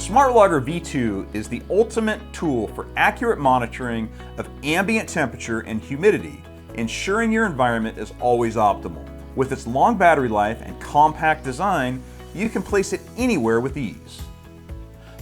Smart Logger V2 is the ultimate tool for accurate monitoring of ambient temperature and humidity, ensuring your environment is always optimal. With its long battery life and compact design, you can place it anywhere with ease.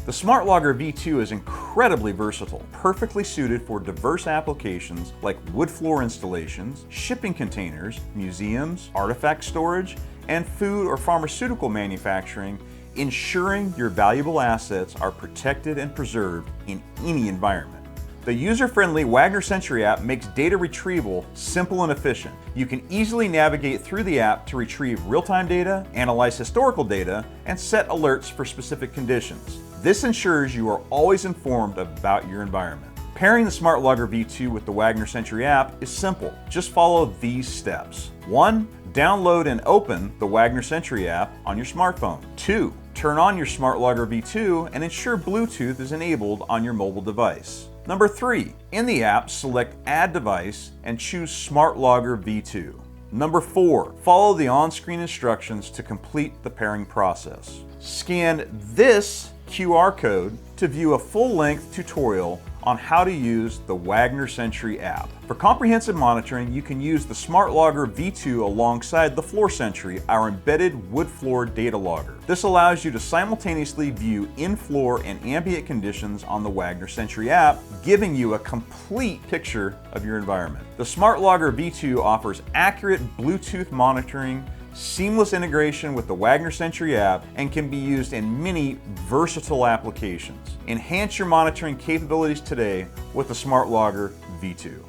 The Smart Logger V2 is incredibly versatile, perfectly suited for diverse applications like wood floor installations, shipping containers, museums, artifact storage, and food or pharmaceutical manufacturing, ensuring your valuable assets are protected and preserved in any environment. The user-friendly Wagner Sentry app makes data retrieval simple and efficient. You can easily navigate through the app to retrieve real-time data, analyze historical data, and set alerts for specific conditions. This ensures you are always informed about your environment. Pairing the Smart Logger V2 with the Wagner Sentry app is simple. Just follow these steps. 1. Download and open the Wagner Sentry app on your smartphone. 2. Turn on your Smart Logger V2 and ensure Bluetooth is enabled on your mobile device. Number 3. In the app, select Add Device and choose Smart Logger V2. Number 4. Follow the on-screen instructions to complete the pairing process. Scan this QR code to view a full-length tutorial on how to use the Wagner Sentry app. For comprehensive monitoring, you can use the Smart Logger V2 alongside the Floor Sentry, our embedded wood floor data logger. This allows you to simultaneously view in-floor and ambient conditions on the Wagner Sentry app, giving you a complete picture of your environment. The Smart Logger V2 offers accurate Bluetooth monitoring, seamless integration with the Wagner Sentry app, and can be used in many versatile applications. Enhance your monitoring capabilities today with the Smart Logger V2.